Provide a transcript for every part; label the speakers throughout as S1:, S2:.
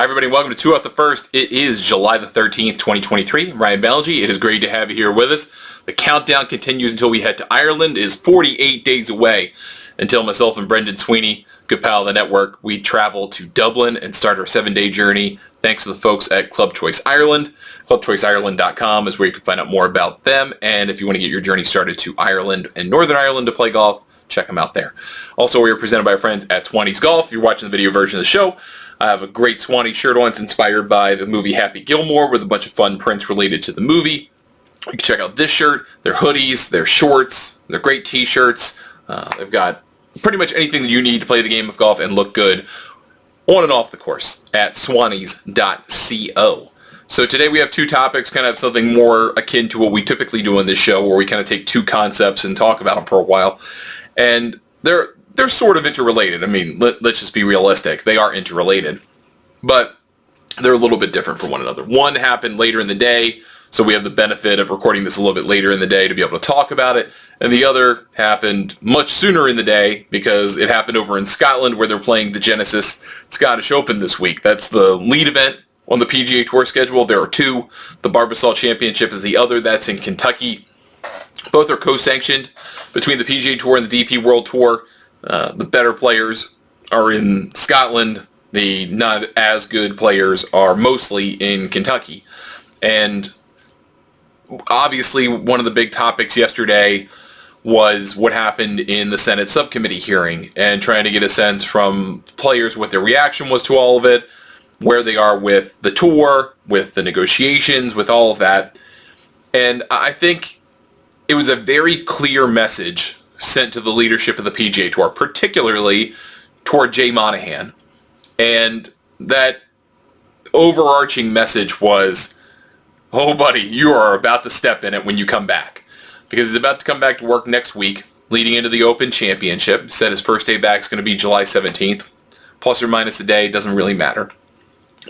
S1: Hi everybody, welcome to Two Out the First. It is July the 13th, 2023. I'm Ryan Balgi. It is great to have you here with us. The countdown continues until we head to Ireland. It is 48 days away until myself and Brendan Sweeney, good pal of the network, we travel to Dublin and start our 7-day journey. Thanks to the folks at Club Choice Ireland. ClubChoiceIreland.com is where you can find out more about them. And if you want to get your journey started to Ireland and Northern Ireland to play golf, check them out there. Also, we are presented by our friends at Swanee's Golf. If you're watching the video version of the show, I have a great Swanee shirt on. It's inspired by the movie Happy Gilmore with a bunch of fun prints related to the movie. You can check out this shirt, their hoodies, their shorts, their great t-shirts. They've got pretty much anything that you need to play the game of golf and look good on and off the course at swanees.co. So today we have two topics, kind of something more akin to what we typically do on this show, where we kind of take two concepts and talk about them for a while. And they're sort of interrelated. I mean, let's just be realistic. They are interrelated, but they're a little bit different from one another. One happened later in the day, so we have the benefit of recording this a little bit later in the day to be able to talk about it. And the other happened much sooner in the day because it happened over in Scotland, where they're playing the Genesis Scottish Open this week. That's the lead event on the PGA Tour schedule. There are two. The Barbasol Championship is the other. That's in Kentucky. Both are co-sanctioned between the PGA Tour and the DP World Tour. The better players are in Scotland. The not as good players are mostly in Kentucky. And obviously one of the big topics yesterday was what happened in the Senate subcommittee hearing, and trying to get a sense from players what their reaction was to all of it, where they are with the tour, with the negotiations, with all of that. And I think it was a very clear message sent to the leadership of the PGA Tour, particularly toward Jay Monahan. And that overarching message was, oh buddy, you are about to step in it when you come back. Because he's about to come back to work next week, leading into the Open Championship. Said his first day back is going to be July 17th. Plus or minus a day, doesn't really matter.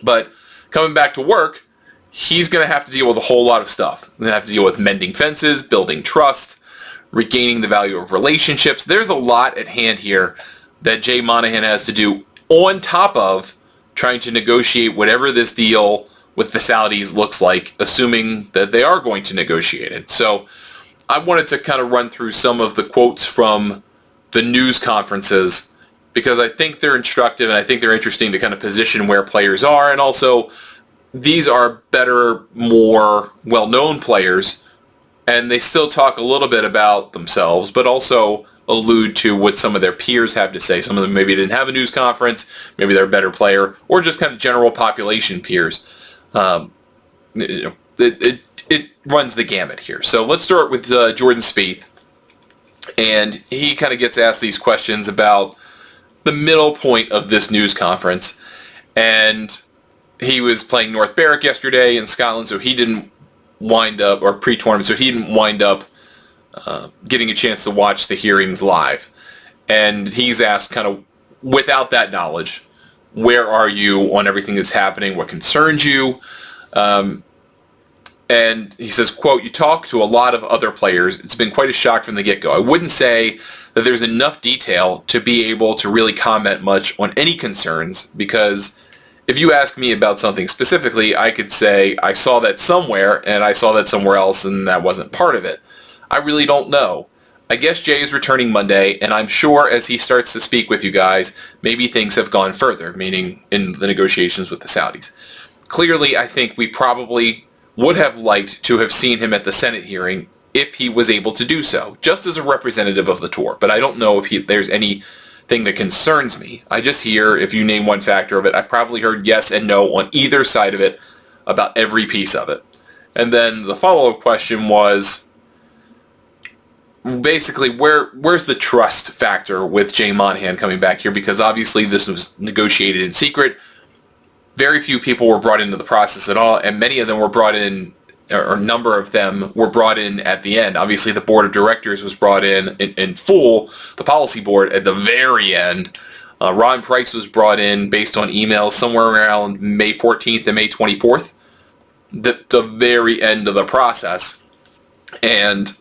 S1: But coming back to work, he's going to have to deal with a whole lot of stuff. He's going to have to deal with mending fences, building trust, regaining the value of relationships. There's a lot at hand here that Jay Monahan has to do, on top of trying to negotiate whatever this deal with the Saudis looks like, assuming that they are going to negotiate it. So I wanted to kind of run through some of the quotes from the news conferences, because I think they're instructive and I think they're interesting to kind of position where players are. And also, these are better, more well-known players, and they still talk a little bit about themselves, but also allude to what some of their peers have to say. Some of them maybe didn't have a news conference, maybe they're a better player, or just kind of general population peers. It runs the gamut here. So let's start with Jordan Spieth, and he kind of gets asked these questions about the middle point of this news conference, and he was playing North Berwick yesterday in Scotland, so he didn't wind up, or pre-tournament, so he didn't wind up getting a chance to watch the hearings live. And he's asked, kind of without that knowledge, where are you on everything that's happening? What concerns you? And he says, quote, "You talk to a lot of other players. It's been quite a shock from the get-go. I wouldn't say that there's enough detail to be able to really comment much on any concerns, because if you ask me about something specifically, I could say I saw that somewhere and I saw that somewhere else and that wasn't part of it. I really don't know. I guess Jay is returning Monday, and I'm sure as he starts to speak with you guys, maybe things have gone further," meaning in the negotiations with the Saudis. Clearly, I think we probably would have liked to have seen him at the Senate hearing if he was able to do so, just as a representative of the tour. But I don't know if there's anything that concerns me. I just hear, if you name one factor of it, I've probably heard yes and no on either side of it about every piece of it. And then the follow-up question was, basically, where's the trust factor with Jay Monahan coming back here? Because obviously this was negotiated in secret. Very few people were brought into the process at all, and many of them were brought in, or a number of them were brought in at the end. Obviously, the board of directors was brought in full, the policy board at the very end. Ron Price was brought in based on emails somewhere around May 14th and May 24th, the very end of the process. And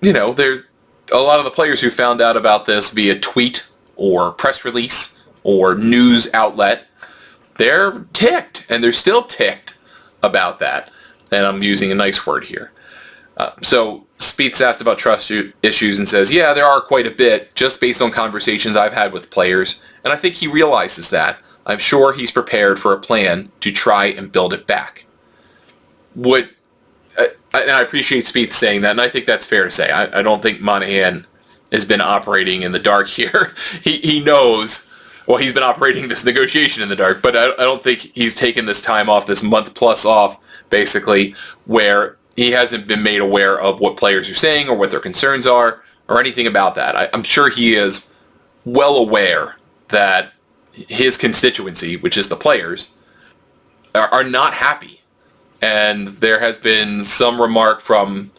S1: you know, there's a lot of the players who found out about this via tweet or press release or news outlet they're ticked, and they're still ticked about that. And I'm using a nice word here. So Spieth's asked about trust issues and says, yeah, there are quite a bit, just based on conversations I've had with players, and I think he realizes that. I'm sure he's prepared for a plan to try and build it back. And I appreciate Spieth saying that, and I think that's fair to say. I don't think Monahan has been operating in the dark here. He knows, well, he's been operating this negotiation in the dark, but I don't think he's taken this time off, this month plus off, basically, where he hasn't been made aware of what players are saying or what their concerns are or anything about that. I'm sure he is well aware that his constituency, which is the players, are not happy. And there has been some remark from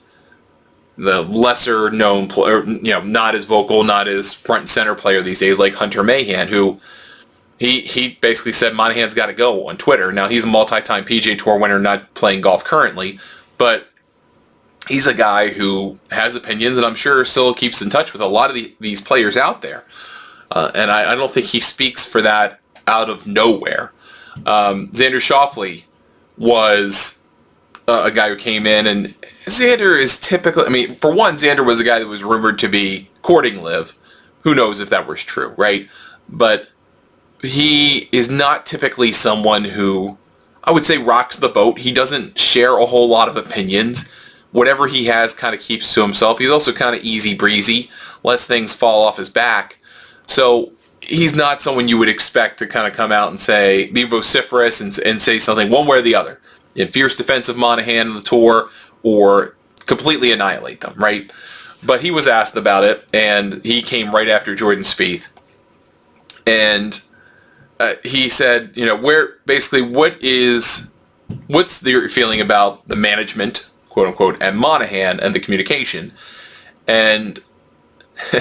S1: the lesser known player, not as vocal, not as front and center player these days, like Hunter Mahan, who he basically said Monahan's got to go on Twitter. Now, he's a multi-time PGA Tour winner, not playing golf currently, but he's a guy who has opinions, and I'm sure still keeps in touch with a lot of these players out there. And I don't think he speaks for that out of nowhere. Xander Schauffele was a guy who came in, and Xander is typically, for one, Xander was a guy that was rumored to be courting Liv. Who knows if that was true, right? But he is not typically someone who, I would say, rocks the boat. He doesn't share a whole lot of opinions. Whatever he has kind of keeps to himself. He's also kind of easy breezy, lets things fall off his back. So he's not someone you would expect to kind of come out and say, be vociferous and say something one way or the other. In fierce defense of Monahan on the tour, or completely annihilate them, right? But he was asked about it, and he came right after Jordan Spieth. And he said, what's your feeling about the management, quote unquote, and Monahan and the communication? And he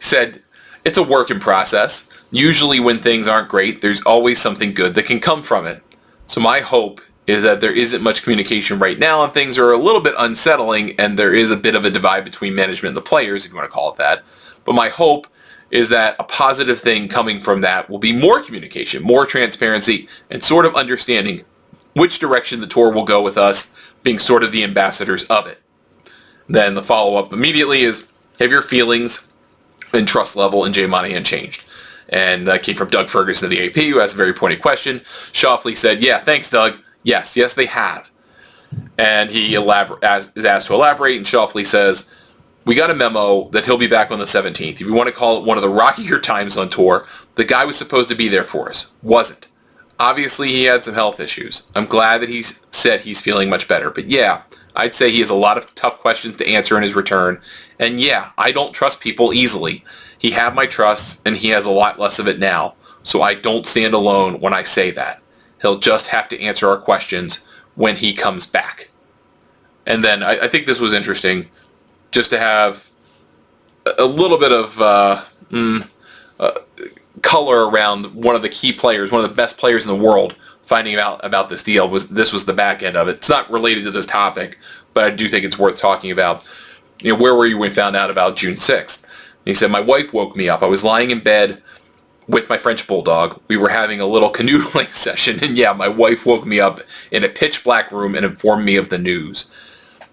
S1: said, it's a work in process. Usually when things aren't great, there's always something good that can come from it. So my hope is that there isn't much communication right now, and things are a little bit unsettling, and there is a bit of a divide between management and the players, if you want to call it that. But my hope is that a positive thing coming from that will be more communication, more transparency, and sort of understanding which direction the tour will go with us, being sort of the ambassadors of it. Then the follow-up immediately is, have your feelings and trust level in Jay Monahan changed? And that came from Doug Ferguson of the AP, who has a very pointed question. Schauffele said, yeah, thanks, Doug. Yes, they have. And he is asked to elaborate, and Schauffele says, we got a memo that he'll be back on the 17th. If you want to call it one of the rockier times on tour, the guy was supposed to be there for us. Wasn't. Obviously, he had some health issues. I'm glad that he's said he's feeling much better. But yeah, I'd say he has a lot of tough questions to answer in his return. And yeah, I don't trust people easily. He had my trust, and he has a lot less of it now. So I don't stand alone when I say that. He'll just have to answer our questions when he comes back. And then I think this was interesting, just to have a little bit of color around one of the key players, one of the best players in the world, finding out about this deal. This was the back end of it. It's not related to this topic, but I do think it's worth talking about. Where were you when you found out about June 6th? He said, my wife woke me up. I was lying in bed with my French bulldog. We were having a little canoodling session, and yeah, my wife woke me up in a pitch black room and informed me of the news.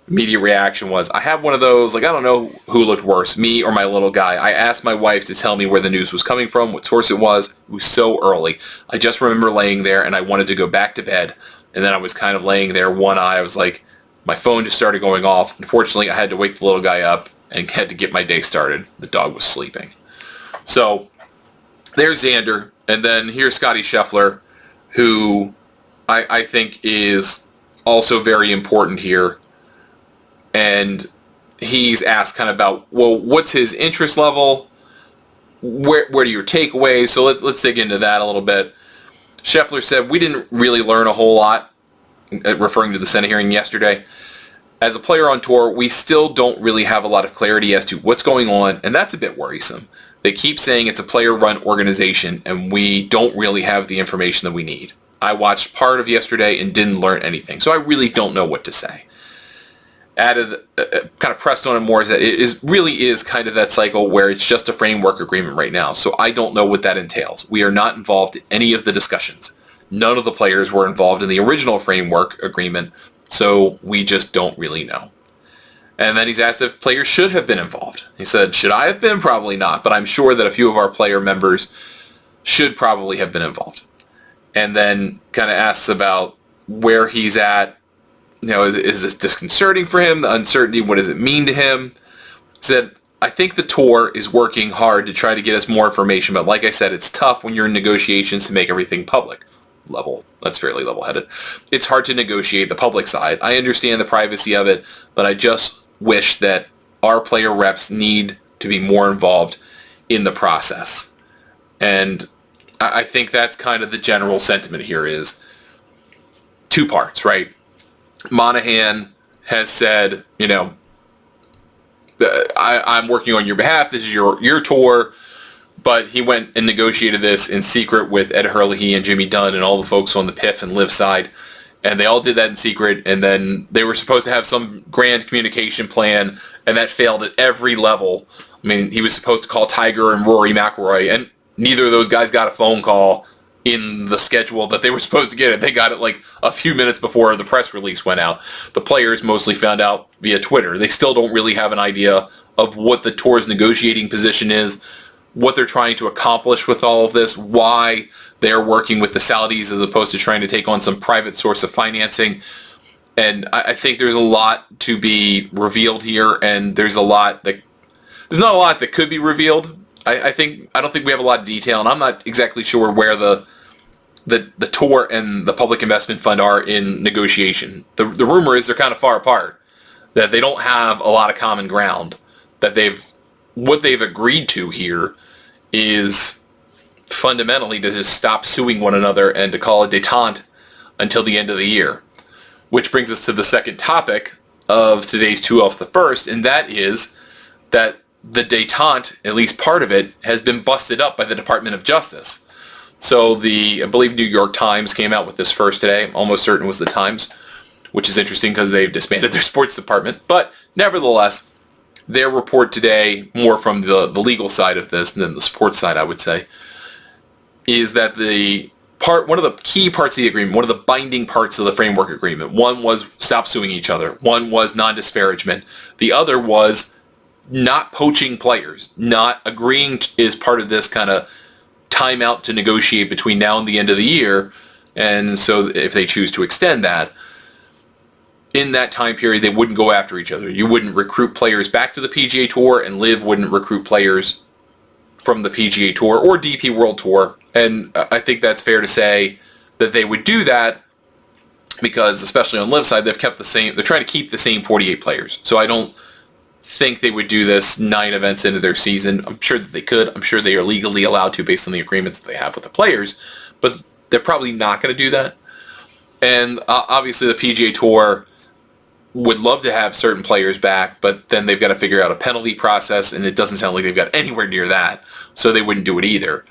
S1: Immediate reaction was, I have one of those, I don't know who looked worse, me or my little guy. I asked my wife to tell me where the news was coming from, what source it was. It was so early. I just remember laying there, and I wanted to go back to bed, and then I was kind of laying there, one eye. I was like, my phone just started going off. Unfortunately, I had to wake the little guy up and had to get my day started. The dog was sleeping. So there's Xander, and then here's Scottie Scheffler, who I think is also very important here. And he's asked kind of about, well, what's his interest level? Where are your takeaways? So let's dig into that a little bit. Scheffler said, we didn't really learn a whole lot, referring to the Senate hearing yesterday. As a player on tour, we still don't really have a lot of clarity as to what's going on, and that's a bit worrisome. They keep saying it's a player-run organization, and we don't really have the information that we need. I watched part of yesterday and didn't learn anything, so I really don't know what to say. Added, kind of pressed on it more, is that it really is kind of that cycle where it's just a framework agreement right now, so I don't know what that entails. We are not involved in any of the discussions. None of the players were involved in the original framework agreement, so we just don't really know. And then he's asked if players should have been involved. He said, should I have been? Probably not, but I'm sure that a few of our player members should probably have been involved. And then kind of asks about where he's at. Is this disconcerting for him? The uncertainty, what does it mean to him? He said, I think the tour is working hard to try to get us more information, but like I said, it's tough when you're in negotiations to make everything public. That's fairly level-headed. It's hard to negotiate the public side. I understand the privacy of it, but I just wish that our player reps need to be more involved in the process. And I think that's kind of the general sentiment here is two parts, right? Monahan has said, I'm working on your behalf. This is your tour. But he went and negotiated this in secret with Ed Herlihy and Jimmy Dunn and all the folks on the PIF and Live side. And they all did that in secret. And then they were supposed to have some grand communication plan, and that failed at every level. I mean, he was supposed to call Tiger and Rory McIlroy, and neither of those guys got a phone call in the schedule that they were supposed to get it. They got it like a few minutes before the press release went out. The players mostly found out via Twitter. They still don't really have an idea of what the tour's negotiating position is, what they're trying to accomplish with all of this, why they're working with the Saudis as opposed to trying to take on some private source of financing. And I think there's a lot to be revealed here, and there's not a lot that could be revealed. I don't think we have a lot of detail, and I'm not exactly sure where the tour and the Public Investment Fund are in negotiation. The rumor is they're kind of far apart, that they don't have a lot of common ground, that what they've agreed to here is fundamentally to just stop suing one another and to call a détente until the end of the year. Which brings us to the second topic of today's Two Off the First, and that is that the détente, at least part of it, has been busted up by the Department of Justice. So I believe New York Times came out with this first today. I'm almost certain it was the Times, which is interesting because they've disbanded their sports department. But nevertheless, their report today, more from the legal side of this than the sports side, I would say, is that one of the key parts of the agreement, one of the binding parts of the framework agreement, one was stop suing each other, one was non-disparagement, the other was not poaching players, not agreeing is part of this kind of timeout to negotiate between now and the end of the year. And so if they choose to extend that, in that time period, they wouldn't go after each other. You wouldn't recruit players back to the PGA Tour, and Liv wouldn't recruit players from the PGA Tour or DP World Tour. And I think that's fair to say that they would do that because, especially on Liv's side, they're trying to keep the same 48 players. So I don't think they would do this 9 events into their season. I'm sure that they could. I'm sure they are legally allowed to based on the agreements that they have with the players, but they're probably not going to do that. And obviously the PGA Tour would love to have certain players back, but then they've got to figure out a penalty process, and it doesn't sound like they've got anywhere near that, so they wouldn't do it either.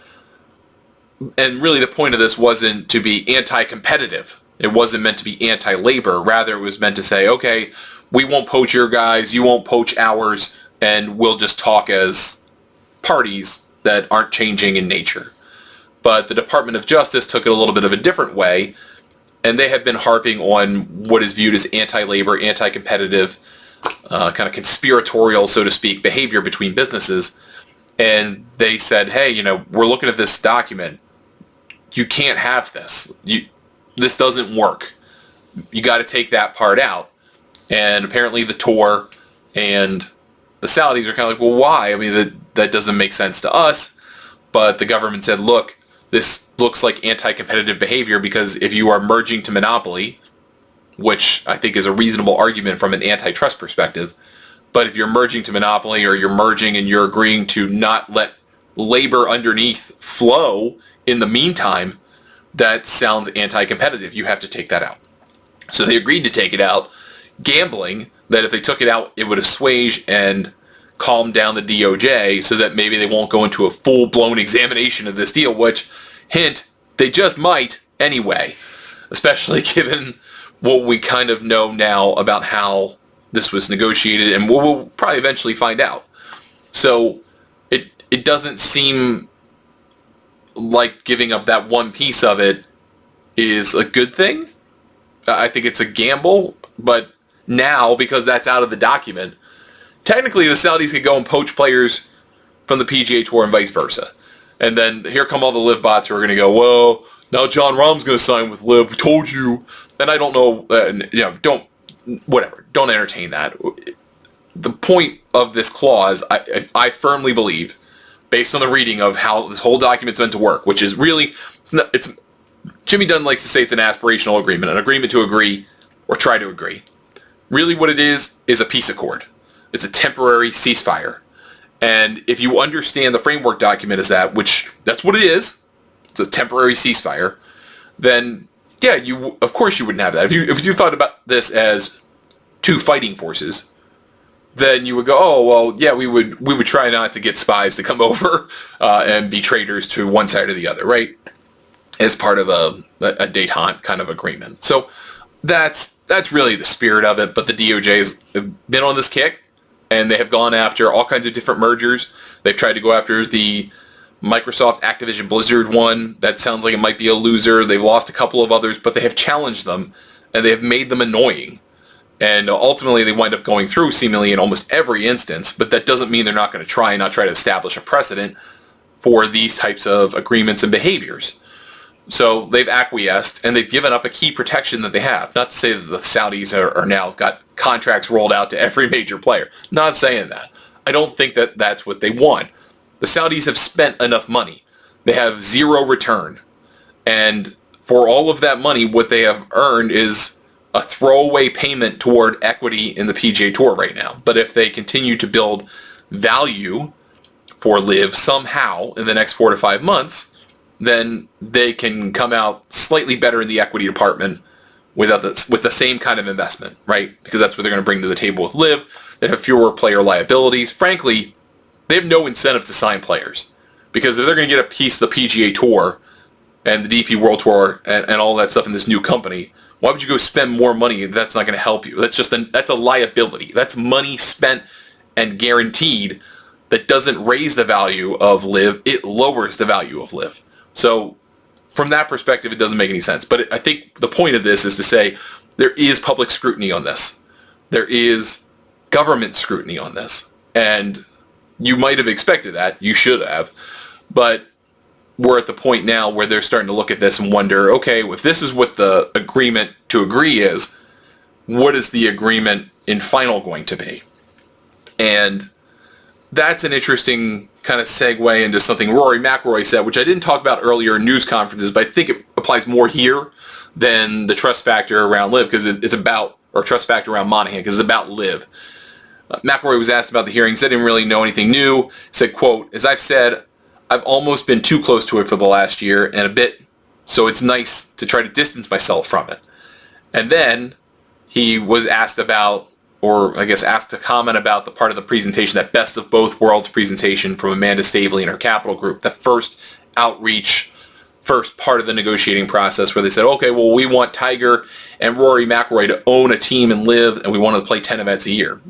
S1: And really the point of this wasn't to be anti-competitive. It wasn't meant to be anti-labor. Rather, it was meant to say, okay, we won't poach your guys, you won't poach ours, and we'll just talk as parties that aren't changing in nature. But the Department of Justice took it a little bit of a different way, and they have been harping on what is viewed as anti-labor, anti-competitive, kind of conspiratorial, so to speak, behavior between businesses. And they said, hey, we're looking at this document. You can't have this. This doesn't work. You got to take that part out. And apparently the tour and the Saudis are kind of like, well, why? I mean, that doesn't make sense to us. But the government said, look, this looks like anti-competitive behavior because if you are merging to monopoly, which I think is a reasonable argument from an antitrust perspective, but if you're merging to monopoly or you're merging and you're agreeing to not let labor underneath flow in the meantime, that sounds anti-competitive. You have to take that out. So they agreed to take it out, gambling that if they took it out, it would assuage and calm down the DOJ so that maybe they won't go into a full-blown examination of this deal, which, hint, they just might anyway, especially given what we kind of know now about how this was negotiated, and we'll probably eventually find out. So it doesn't seem like giving up that one piece of it is a good thing. I think it's a gamble, but now, because that's out of the document, technically the Saudis could go and poach players from the PGA Tour and vice versa. And then here come all the Live bots who are going to go, well, now John Rahm's going to sign with Live. We told you. And I don't know, don't entertain that. The point of this clause, I firmly believe, based on the reading of how this whole document's meant to work, which is really, Jimmy Dunn likes to say it's an aspirational agreement, an agreement to agree or try to agree. Really what it is a peace accord. It's a temporary ceasefire. And if you understand the framework document as that, which that's what it is, it's a temporary ceasefire, then yeah, of course you wouldn't have that. If you thought about this as two fighting forces, then you would go, oh, well, yeah, we would try not to get spies to come over and be traitors to one side or the other, right? As part of a détente kind of agreement. So that's really the spirit of it, but the DOJ has been on this kick, and they have gone after all kinds of different mergers. They've tried to go after the Microsoft Activision Blizzard one. That sounds like it might be a loser. They've lost a couple of others, but they have challenged them, and they have made them annoying. And ultimately, they wind up going through seemingly in almost every instance, but that doesn't mean they're not going to try to establish a precedent for these types of agreements and behaviors. So they've acquiesced, and they've given up a key protection that they have. Not to say that the Saudis are now got contracts rolled out to every major player. Not saying that. I don't think that that's what they want. The Saudis have spent enough money. They have zero return. And for all of that money, what they have earned is a throwaway payment toward equity in the PGA Tour right now. But if they continue to build value for Live somehow in the next 4 to 5 months, then they can come out slightly better in the equity department with the same kind of investment, right? Because that's what they're going to bring to the table with Live. They have fewer player liabilities. Frankly, they have no incentive to sign players, because if they're going to get a piece of the PGA Tour and the DP World Tour and all that stuff in this new company, why would you go spend more money if that's not going to help you? That's a liability. That's money spent and guaranteed that doesn't raise the value of Live. It lowers the value of Live. So from that perspective, it doesn't make any sense. But I think the point of this is to say there is public scrutiny on this. There is government scrutiny on this. And you might have expected that. You should have. But we're at the point now where they're starting to look at this and wonder, okay, if this is what the agreement to agree is, what is the agreement in final going to be? And that's an interesting kind of segue into something Rory McIlroy said, which I didn't talk about earlier in news conferences, but I think it applies more here than the trust factor around Live, because it's about, or trust factor around Monahan, because it's about Live. McIlroy was asked about the hearings. He didn't really know anything new. He said, quote, "As I've said, I've almost been too close to it for the last year and a bit, so it's nice to try to distance myself from it." And then he was asked about, or I guess asked to comment about the part of the presentation, that Best of Both Worlds presentation from Amanda Stavely and her Capital Group, the first outreach, first part of the negotiating process, where they said, okay, well, we want Tiger and Rory McIlroy to own a team and Live, and we want to play 10 events a year.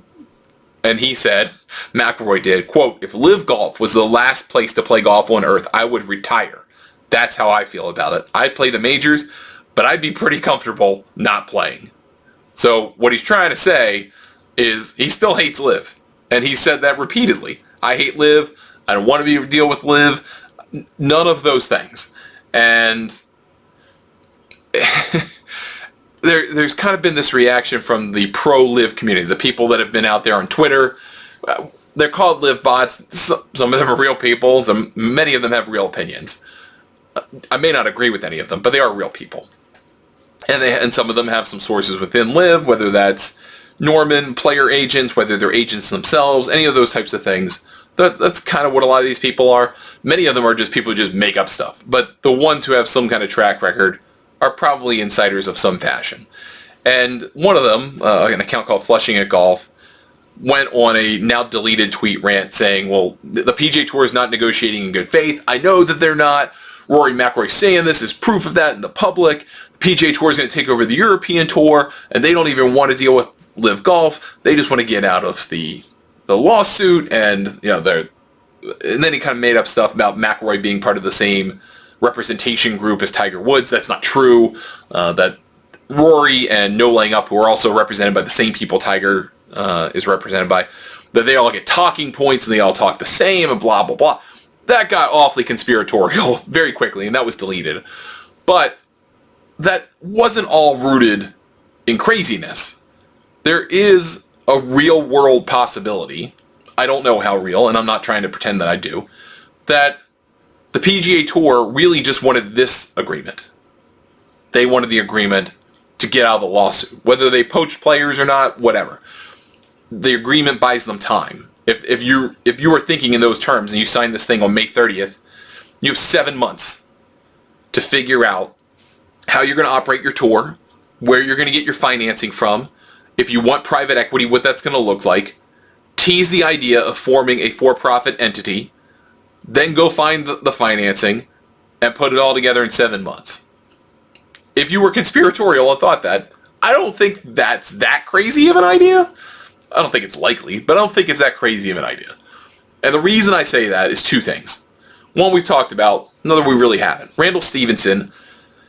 S1: And he said, McIlroy did, quote, "If Live Golf was the last place to play golf on earth, I would retire. That's how I feel about it. I'd play the majors, but I'd be pretty comfortable not playing." So what he's trying to say is he still hates Live. And he said that repeatedly. I hate Live. I don't want to deal with Live. None of those things. And there's kind of been this reaction from the pro-Live community, the people that have been out there on Twitter. They're called Live bots. Some of them are real people. Many of them have real opinions. I may not agree with any of them, but they are real people. And some of them have some sources within Live, whether that's Norman, player agents, whether they're agents themselves, any of those types of things. That's kind of what a lot of these people are. Many of them are just people who just make up stuff. But the ones who have some kind of track record are probably insiders of some fashion. And one of them, an account called Flushing at Golf, went on a now deleted tweet rant saying, well, the PGA Tour is not negotiating in good faith. I know that they're not. Rory McIlroy saying this is proof of that in the public. The PGA Tour is going to take over the European Tour, and they don't even want to deal with Live Golf. They just want to get out of the lawsuit, and and then he kind of made up stuff about McIlroy being part of the same representation group as Tiger Woods. That's not true. That Rory and No Laying Up, who are also represented by the same people Tiger is represented by, that they all get talking points and they all talk the same and blah, blah, blah. That got awfully conspiratorial very quickly, and that was deleted. But that wasn't all rooted in craziness. There is a real-world possibility, I don't know how real, and I'm not trying to pretend that I do, that the PGA Tour really just wanted this agreement. They wanted the agreement to get out of the lawsuit. Whether they poached players or not, whatever. The agreement buys them time. If you were thinking in those terms and you signed this thing on May 30th, you have 7 months to figure out how you're going to operate your tour, where you're going to get your financing from, if you want private equity, what that's going to look like, tease the idea of forming a for-profit entity, then go find the financing and put it all together in 7 months. If you were conspiratorial and thought that, I don't think that's that crazy of an idea. I don't think it's likely, but I don't think it's that crazy of an idea. And the reason I say that is two things. One we've talked about, another we really haven't. Randall Stevenson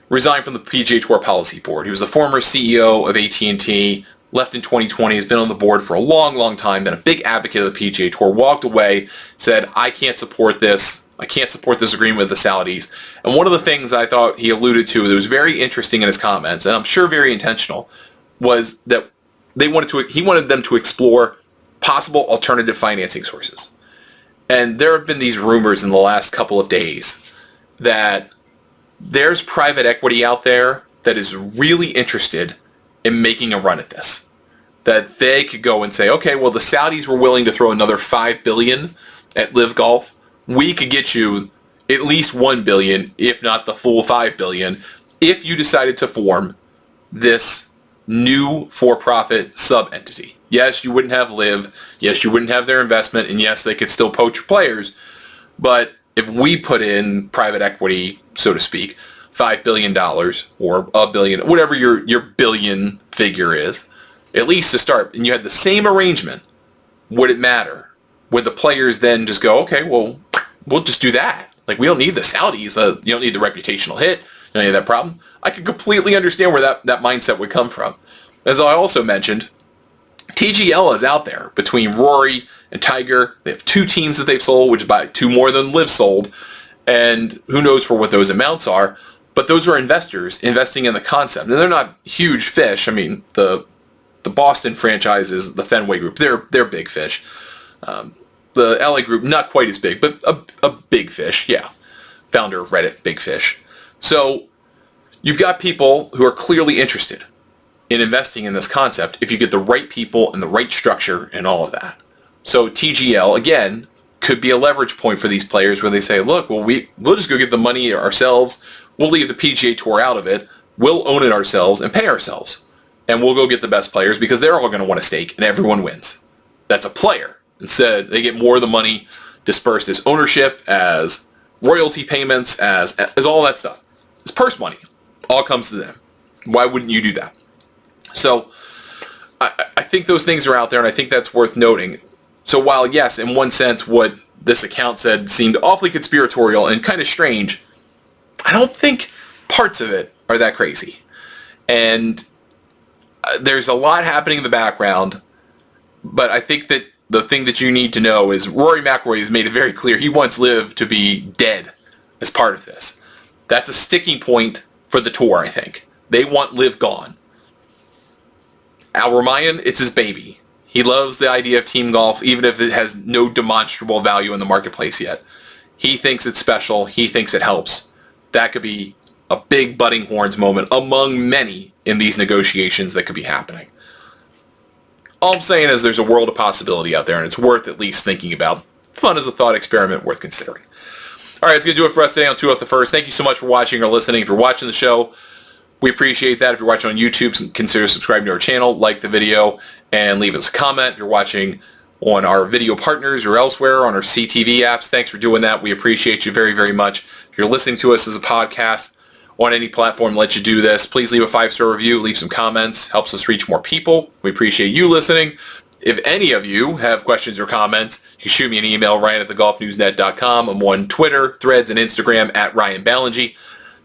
S1: resigned from the PGA Tour Policy Board. He was the former CEO of AT&T, left in 2020, has been on the board for a long, long time, been a big advocate of the PGA Tour, walked away, said, I can't support this. I can't support this agreement with the Saudis. And one of the things I thought he alluded to that was very interesting in his comments, and I'm sure very intentional, was that he wanted them to explore possible alternative financing sources. And there have been these rumors in the last couple of days that there's private equity out there that is really interested in making a run at this. That they could go and say, okay, well, the Saudis were willing to throw another $5 billion at Live Golf. We could get you at least $1 billion, if not the full $5 billion, if you decided to form this new for-profit sub-entity. Yes, you wouldn't have Live. Yes, you wouldn't have their investment. And yes, they could still poach players. But if we put in private equity, so to speak, $5 billion or $1 billion, whatever your billion figure is, at least to start, and you had the same arrangement, would it matter? Would the players then just go, okay, well, we'll just do that. Like, we don't need the Saudis. You don't need the reputational hit. You don't need that problem. I could completely understand where that mindset would come from. As I also mentioned, TGL is out there between Rory and Tiger. They have 2 teams that they've sold, which is by 2 more than Liv sold. And who knows for what those amounts are. But those are investors investing in the concept. And they're not huge fish. I mean, the Boston franchises, the Fenway Group, they're big fish. The LA Group, not quite as big, but a big fish, yeah. Founder of Reddit, big fish. So you've got people who are clearly interested in investing in this concept if you get the right people and the right structure and all of that. So TGL, again, could be a leverage point for these players where they say, look, well, we'll just go get the money ourselves. We'll leave the PGA Tour out of it. We'll own it ourselves and pay ourselves. And we'll go get the best players because they're all going to want a stake and everyone wins. That's a player. Instead, they get more of the money dispersed as ownership, as royalty payments, as all that stuff. It's purse money. All comes to them. Why wouldn't you do that? So I think those things are out there, and I think that's worth noting. So while, yes, in one sense, what this account said seemed awfully conspiratorial and kind of strange, I don't think parts of it are that crazy. And there's a lot happening in the background, but I think that the thing that you need to know is Rory McIlroy has made it very clear he wants Liv to be dead as part of this. That's a sticking point for the tour, I think. They want Liv gone. Al Ramayan, it's his baby. He loves the idea of team golf, even if it has no demonstrable value in the marketplace yet. He thinks it's special. He thinks it helps. That could be a big butting horns moment among many in these negotiations that could be happening. All I'm saying is there's a world of possibility out there, and it's worth at least thinking about. Fun as a thought experiment, worth considering. All right, that's going to do it for us today on 2 Off the First. Thank you so much for watching or listening. If you're watching the show, we appreciate that. If you're watching on YouTube, consider subscribing to our channel, like the video, and leave us a comment. If you're watching on our video partners or elsewhere on our CTV apps, thanks for doing that. We appreciate you very, very much. If you're listening to us as a podcast on any platform, let you do this. Please leave a 5-star review, leave some comments. Helps us reach more people. We appreciate you listening. If any of you have questions or comments, you can shoot me an email, ryan@thegolfnewsnet.com. I'm on Twitter, Threads, and Instagram at Ryan Ballingy.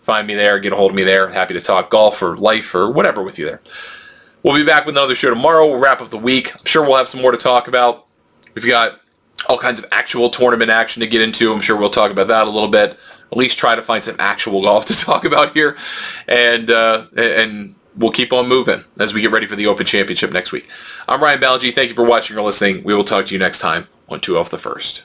S1: Find me there, get a hold of me there. Happy to talk golf or life or whatever with you there. We'll be back with another show tomorrow. We'll wrap up the week. I'm sure we'll have some more to talk about. We've got all kinds of actual tournament action to get into. I'm sure we'll talk about that a little bit. At least try to find some actual golf to talk about here. And we'll keep on moving as we get ready for the Open Championship next week. I'm Ryan Ballingy. Thank you for watching or listening. We will talk to you next time on 2 Off the First.